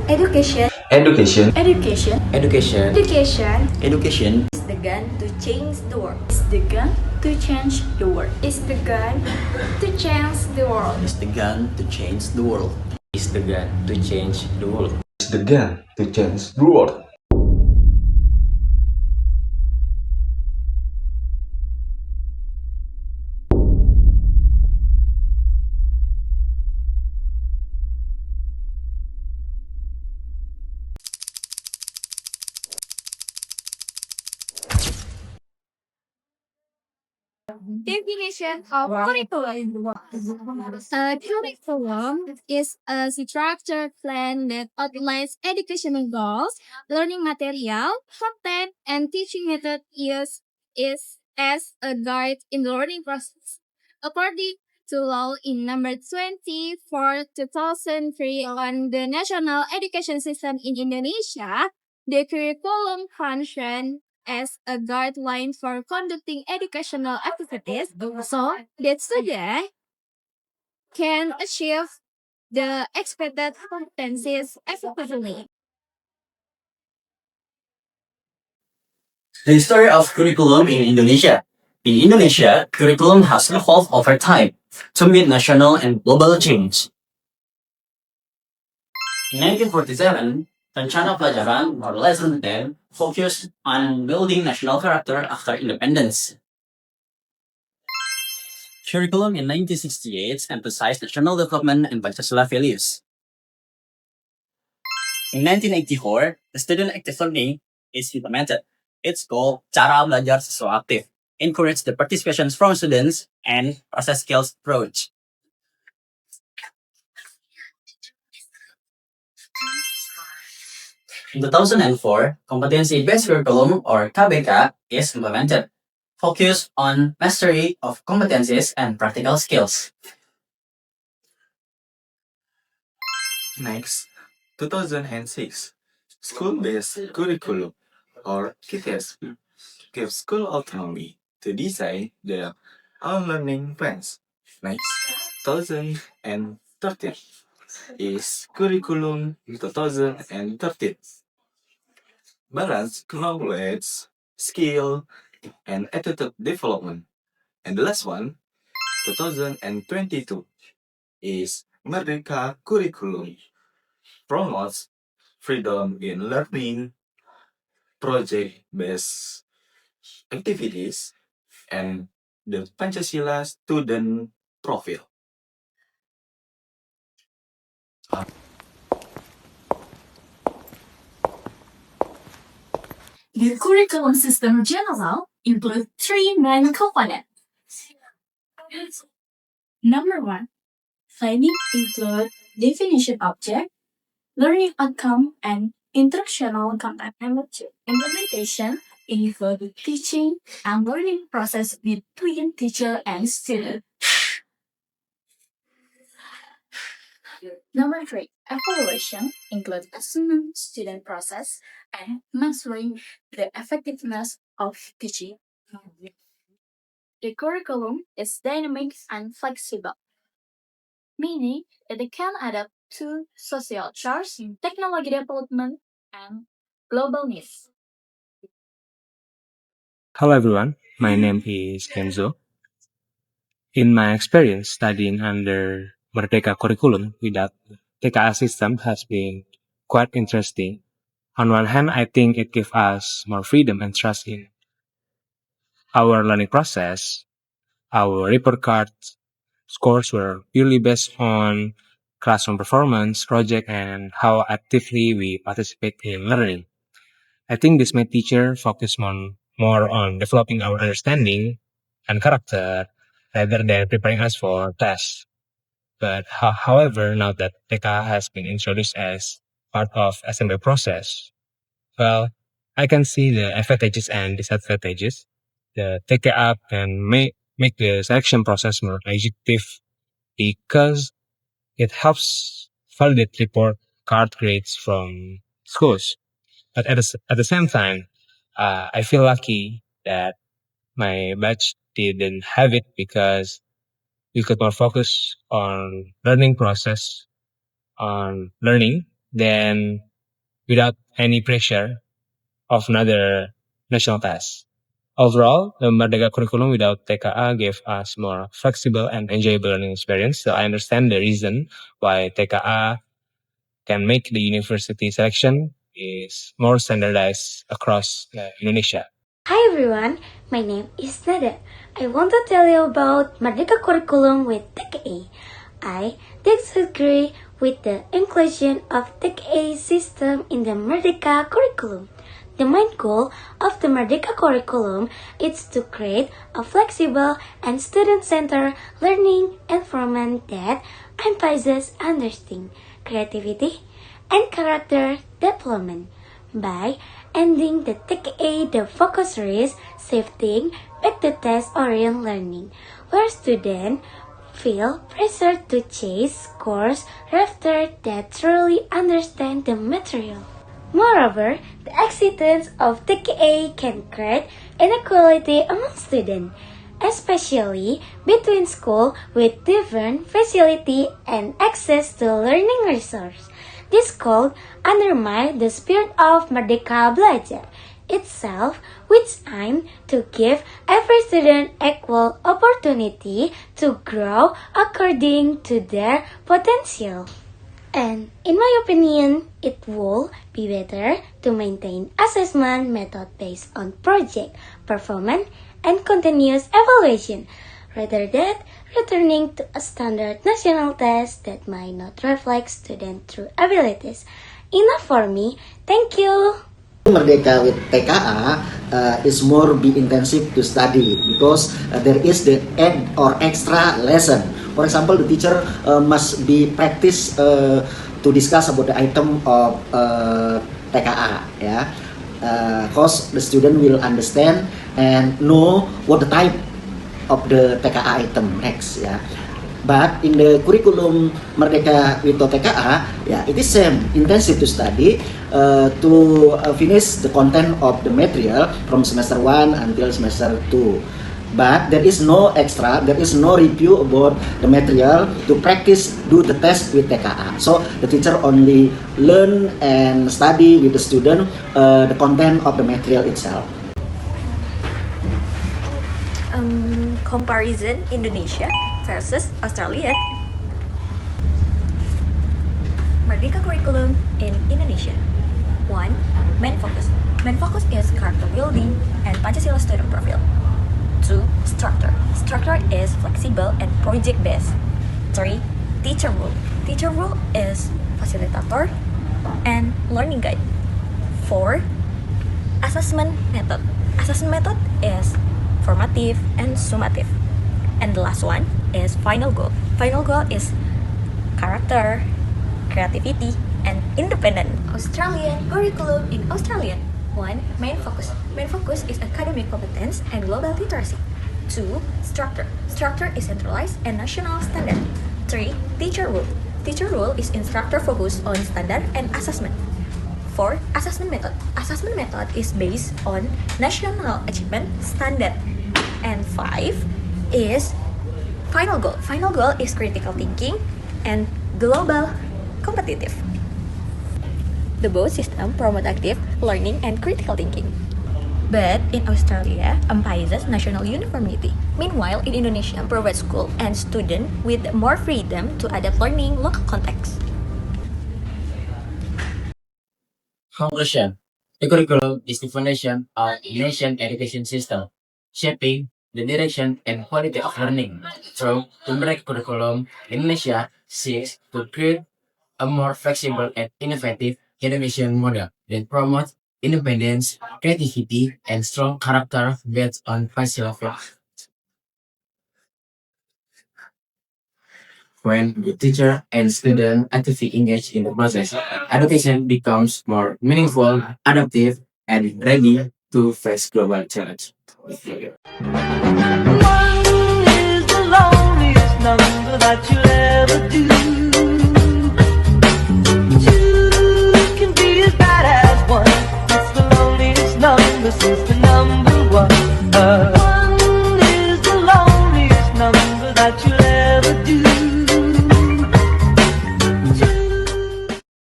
Education. Education. Education. Education. Education Education. is the gun to change the world. Is the gun to change the world. Is the gun to change the world. Is the gun to change the world. Is the gun to change the world. Is the gun to change the world. Definition of curriculum. A curriculum is a structured plan that outlines educational goals, learning material, content, and teaching method used is as a guide in the learning process. According to law in number 24 2003 on the national education system in Indonesia, the curriculum function as a guideline for conducting educational activities so that students can achieve the expected competencies effectively. The history of curriculum in Indonesia. In Indonesia, curriculum has evolved over time to meet national and global change. In 1947, Rencana Pelajaran or Lesson 10 focused on building national character after independence. Curriculum in 1968 emphasized national development and Pancasila values. In 1984, the student active learning is implemented. Its goal, cara belajar siswa aktif, encourage the participation from students and process skills approach. In 2004, competency-based curriculum or KBK is implemented, focused on mastery of competencies and practical skills. Next, 2006, school-based curriculum or KITS gives school autonomy to design their own learning plans. Next, 2013 is curriculum 2013. Balance knowledge, skill, and attitude development. And the last one, 2022, is Merdeka Curriculum. Promotes freedom in learning, project-based activities, and the Pancasila student profile. The curriculum system in general includes three main components. Number one, finding include definition object, learning outcome, and instructional content. Number two, implementation include teaching and learning process between teacher and student. Number three, evaluation includes assessment student process and measuring the effectiveness of teaching. The curriculum is dynamic and flexible, meaning that it can adapt to social charge, technology development, and global needs. Hello everyone, my name is Kenzo. In my experience studying under Merdeka curriculum without TKA system has been quite interesting. On one hand, I think it gives us more freedom and trust in our learning process. Our report cards scores were purely based on classroom performance, project, and how actively we participate in learning. I think this made teacher focus more on developing our understanding and character rather than preparing us for tests. But however, now that TK has been introduced as part of assembly process, well, I can see the advantages and disadvantages. The TK app can make the selection process more effective because it helps validate report card grades from schools. But at the same time, I feel lucky that my batch didn't have it because we could more focus on learning process, on learning then without any pressure of another national test. Overall, the Merdeka curriculum without TKA gave us more flexible and enjoyable learning experience. So I understand the reason why TKA can make the university selection is more standardized across Indonesia. Hi everyone, my name is Nada. I want to tell you about Merdeka curriculum with TKA. I disagree with the inclusion of TKA system in the Merdeka curriculum. The main goal of the Merdeka curriculum is to create a flexible and student-centered learning environment that emphasizes understanding, creativity, and character development. By ending the TKA, the focus is shifting back to test-oriented learning, where students feel pressure to chase scores rather than truly understand the material. Moreover, the existence of TKA can create inequality among students, especially between schools with different facility and access to learning resources. This could undermine the spirit of Merdeka Belajar itself, which aims to give every student equal opportunity to grow according to their potential. And in my opinion, it would be better to maintain assessment method based on project, performance, and continuous evaluation, rather than returning to a standard national test that might not reflect student true abilities. Enough for me. Thank you. Merdeka with TKA is more be intensive to study because there is the add or extra lesson. For example, the teacher must be practice to discuss about the item of TKA, yeah, cause the student will understand and know what the type of the TKA item next, yeah. But in the curriculum Merdeka with TKA, yeah, it is same intensive to study to finish the content of the material from semester 1 until semester 2. But there is no extra, there is no review about the material to practice, do the test with TKA. So the teacher only learn and study with the student the content of the material itself. Comparison Indonesia versus Australia. Merdeka curriculum in Indonesia. 1. Main focus. Main focus is character building and Pancasila student profile. 2. Structure. Structure is flexible and project based. 3. Teacher role. Teacher role is facilitator and learning guide. 4. Assessment method. Assessment method is formative and summative. And the last one is final goal. Final goal is character, creativity, and independent. Australian curriculum in Australia. 1. Main focus. Main focus is academic competence and global literacy. 2. Structure. Structure is centralized and national standard. 3. Teacher role. Teacher role is instructor focus on standard and assessment. 4. Assessment method. Assessment method is based on national achievement standard. And 5 is final goal. Final goal is critical thinking and global competitive. The both system promote active learning and critical thinking. But in Australia, emphasizes national uniformity. Meanwhile, in Indonesia, provides school and student with more freedom to adapt learning local context. Conclusion. The curriculum is the foundation of the nation education system, shaping the direction and quality of learning. Through the Merdeka curriculum, Indonesia seeks to create a more flexible and innovative education model that promotes independence, creativity, and strong character based on Pancasila. When the teacher and student actively engage in the process, education becomes more meaningful, adaptive, and ready to face global challenge. One is the loneliest number that you'll ever do.